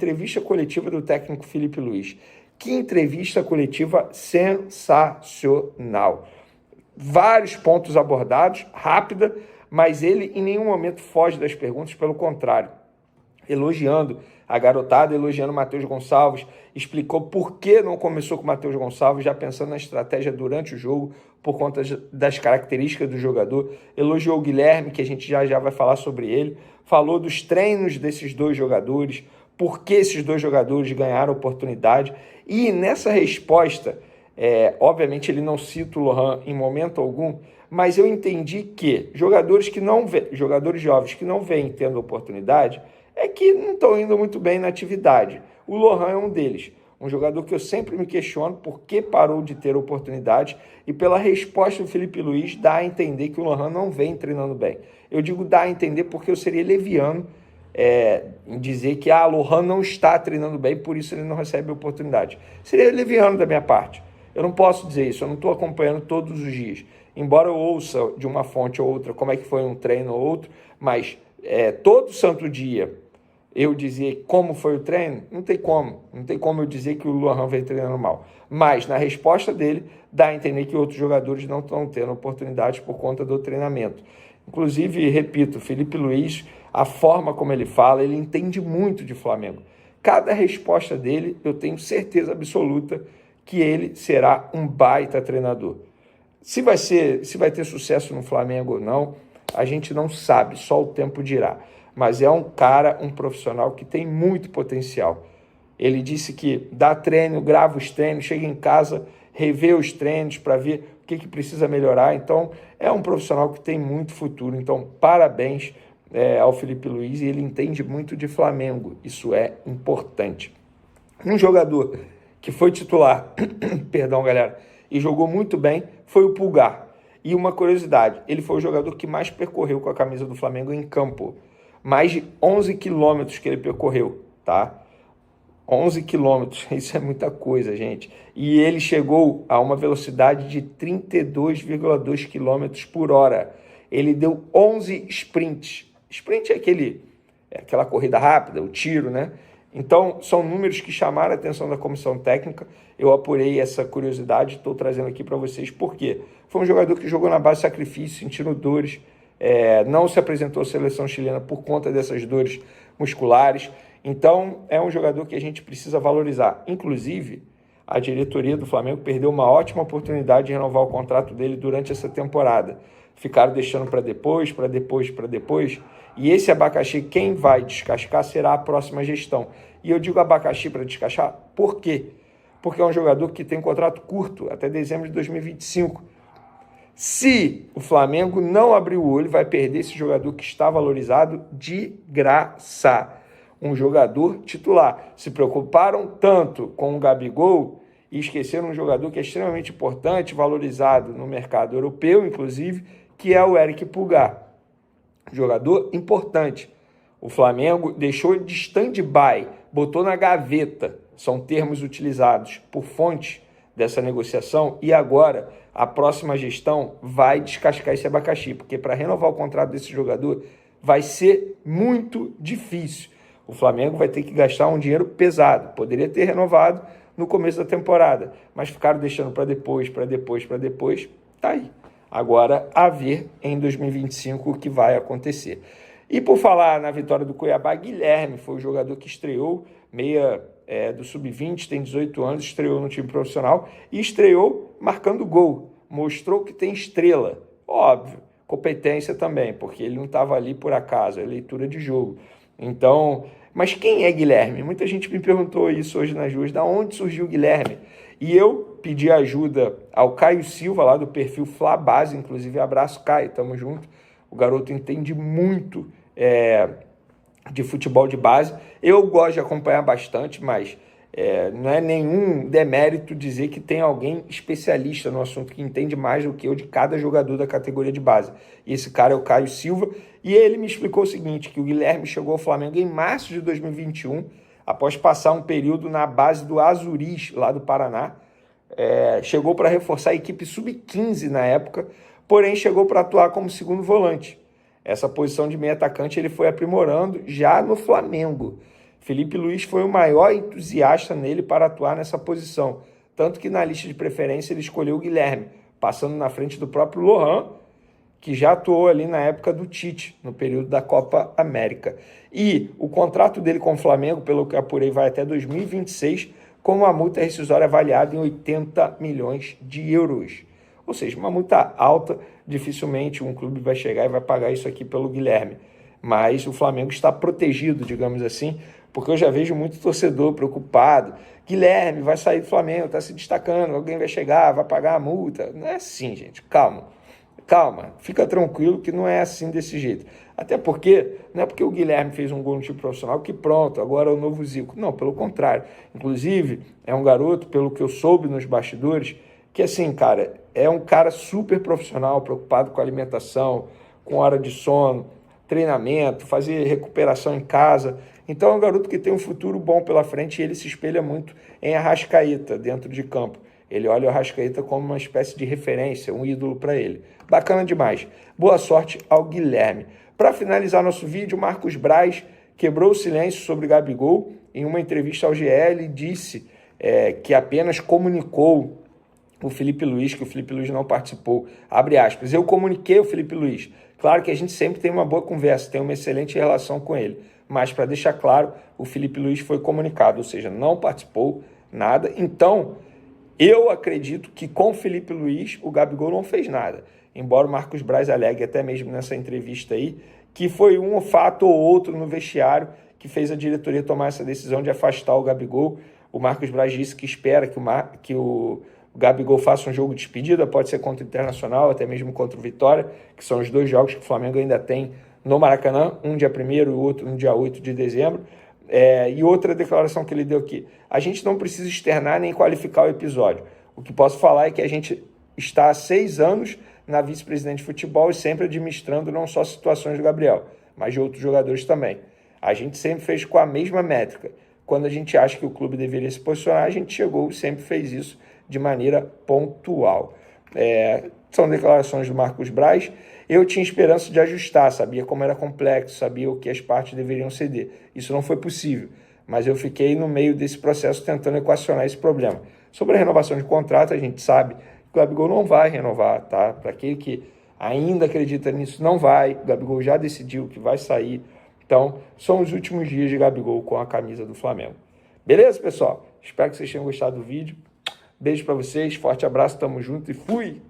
Entrevista coletiva do técnico Felipe Luiz. Que entrevista coletiva sensacional. Vários pontos abordados, rápida, mas ele em nenhum momento foge das perguntas, pelo contrário. Elogiando a garotada, elogiando o Matheus Gonçalves, explicou por que não começou com o Matheus Gonçalves, já pensando na estratégia durante o jogo, por conta das características do jogador. Elogiou o Guilherme, que a gente já vai falar sobre ele. Falou dos treinos desses dois jogadores, por que esses dois jogadores ganharam oportunidade. E nessa resposta, obviamente ele não cita o Lohan em momento algum, mas eu entendi que jogadores jovens que não vêm tendo oportunidade, é que não estão indo muito bem na atividade. O Lohan é um deles. Um jogador que eu sempre me questiono por que parou de ter oportunidade, e pela resposta do Felipe Luiz dá a entender que o Lohan não vem treinando bem. Eu digo dá a entender porque eu seria leviano em dizer que Lohan não está treinando bem, por isso ele não recebe oportunidade. Seria leviano da minha parte. Eu não posso dizer isso, eu não estou acompanhando todos os dias. Embora eu ouça de uma fonte ou outra como é que foi um treino ou outro, mas todo santo dia eu dizer como foi o treino, não tem como eu dizer que o Lohan vem treinando mal. Mas na resposta dele, dá a entender que outros jogadores não estão tendo oportunidades por conta do treinamento. Inclusive, repito, Felipe Luiz, a forma como ele fala, ele entende muito de Flamengo. Cada resposta dele, eu tenho certeza absoluta que ele será um baita treinador. Se vai ter sucesso no Flamengo ou não, a gente não sabe, só o tempo dirá. Mas é um profissional que tem muito potencial. Ele disse que dá treino, grava os treinos, chega em casa, revê os treinos para ver o que precisa melhorar. Então, é um profissional que tem muito futuro. Então, parabéns ao Felipe Luiz, e ele entende muito de Flamengo. Isso é importante. Um jogador que foi titular, perdão, galera, e jogou muito bem, foi o Pulgar. E uma curiosidade, ele foi o jogador que mais percorreu com a camisa do Flamengo em campo. Mais de 11 quilômetros que ele percorreu, tá? 11 quilômetros, isso é muita coisa, gente. E ele chegou a uma velocidade de 32,2 quilômetros por hora. Ele deu 11 sprints. Sprint é aquela corrida rápida, o tiro, né? Então, são números que chamaram a atenção da comissão técnica. Eu apurei essa curiosidade, estou trazendo aqui para vocês. Por quê? Foi um jogador que jogou na base de sacrifício, sentindo dores, não se apresentou à seleção chilena por conta dessas dores musculares. Então, é um jogador que a gente precisa valorizar. Inclusive, a diretoria do Flamengo perdeu uma ótima oportunidade de renovar o contrato dele durante essa temporada. Ficaram deixando para depois. E esse abacaxi, quem vai descascar será a próxima gestão. E eu digo abacaxi para descascar, por quê? Porque é um jogador que tem um contrato curto, até dezembro de 2025. Se o Flamengo não abrir o olho, vai perder esse jogador que está valorizado de graça. Um jogador titular. Se preocuparam tanto com o Gabigol e esqueceram um jogador que é extremamente importante, valorizado no mercado europeu, inclusive, que é o Eric Pulgar. Jogador importante. O Flamengo deixou de stand-by, botou na gaveta, são termos utilizados por fonte dessa negociação, e agora a próxima gestão vai descascar esse abacaxi, porque para renovar o contrato desse jogador vai ser muito difícil. O Flamengo vai ter que gastar um dinheiro pesado. Poderia ter renovado no começo da temporada, mas ficaram deixando para depois, tá aí. Agora, a ver em 2025 o que vai acontecer. E por falar na vitória do Cuiabá, Guilherme foi o jogador que estreou, meia do Sub-20, tem 18 anos, estreou no time profissional e estreou marcando gol. Mostrou que tem estrela, óbvio, competência também, porque ele não estava ali por acaso, é leitura de jogo. Então, mas quem é Guilherme? Muita gente me perguntou isso hoje nas ruas, da onde surgiu o Guilherme? E eu pedi ajuda ao Caio Silva, lá do perfil Flabase, inclusive abraço, Caio, tamo junto. O garoto entende muito de futebol de base. Eu gosto de acompanhar bastante, mas não é nenhum demérito dizer que tem alguém especialista no assunto, que entende mais do que eu de cada jogador da categoria de base. E esse cara é o Caio Silva, e ele me explicou o seguinte, que o Guilherme chegou ao Flamengo em março de 2021, após passar um período na base do Azuris, lá do Paraná. Chegou para reforçar a equipe sub-15 na época, porém chegou para atuar como segundo volante. Essa posição de meio atacante ele foi aprimorando já no Flamengo. Felipe Luiz foi o maior entusiasta nele para atuar nessa posição, tanto que na lista de preferência ele escolheu o Guilherme, passando na frente do próprio Lohan, que já atuou ali na época do Tite, no período da Copa América. E o contrato dele com o Flamengo, pelo que apurei, vai até 2026, com uma multa rescisória avaliada em 80 milhões de euros. Ou seja, uma multa alta, dificilmente um clube vai chegar e vai pagar isso aqui pelo Guilherme. Mas o Flamengo está protegido, digamos assim, porque eu já vejo muito torcedor preocupado. Guilherme vai sair do Flamengo, está se destacando, alguém vai chegar, vai pagar a multa. Não é assim, gente, calma. Calma, fica tranquilo que não é assim desse jeito. Até porque, não é porque o Guilherme fez um gol no time profissional que pronto, agora é o novo Zico. Não, pelo contrário. Inclusive, é um garoto, pelo que eu soube nos bastidores, que assim, cara, é um cara super profissional, preocupado com alimentação, com hora de sono, treinamento, fazer recuperação em casa. Então é um garoto que tem um futuro bom pela frente e ele se espelha muito em Arrascaeta dentro de campo. Ele olha o Arrascaeta como uma espécie de referência, um ídolo para ele. Bacana demais. Boa sorte ao Guilherme. Para finalizar nosso vídeo, Marcos Braz quebrou o silêncio sobre Gabigol em uma entrevista ao GL e disse que apenas comunicou o Felipe Luiz, que o Felipe Luiz não participou. Abre aspas. Eu comuniquei o Felipe Luiz. Claro que a gente sempre tem uma boa conversa, tem uma excelente relação com ele. Mas, para deixar claro, o Felipe Luiz foi comunicado, ou seja, não participou nada. Então, eu acredito que com o Felipe Luiz, o Gabigol não fez nada. Embora o Marcos Braz alegue até mesmo nessa entrevista aí, que foi um fato ou outro no vestiário que fez a diretoria tomar essa decisão de afastar o Gabigol. O Marcos Braz disse que espera que o Gabigol faça um jogo de despedida, pode ser contra o Internacional, até mesmo contra o Vitória, que são os dois jogos que o Flamengo ainda tem no Maracanã, um dia 1º e o outro no dia 8 de dezembro. E outra declaração que ele deu aqui, a gente não precisa externar nem qualificar o episódio. O que posso falar é que a gente está há 6 anos na vice-presidente de futebol e sempre administrando não só situações do Gabriel, mas de outros jogadores também. A gente sempre fez com a mesma métrica. Quando a gente acha que o clube deveria se posicionar, a gente chegou e sempre fez isso de maneira pontual. São declarações do Marcos Braz. Eu tinha esperança de ajustar, sabia como era complexo, sabia o que as partes deveriam ceder. Isso não foi possível, mas eu fiquei no meio desse processo tentando equacionar esse problema. Sobre a renovação de contrato, a gente sabe que o Gabigol não vai renovar, tá? Para aquele que ainda acredita nisso, não vai. O Gabigol já decidiu que vai sair. Então, são os últimos dias de Gabigol com a camisa do Flamengo. Beleza, pessoal? Espero que vocês tenham gostado do vídeo. Beijo para vocês, forte abraço, tamo junto e fui!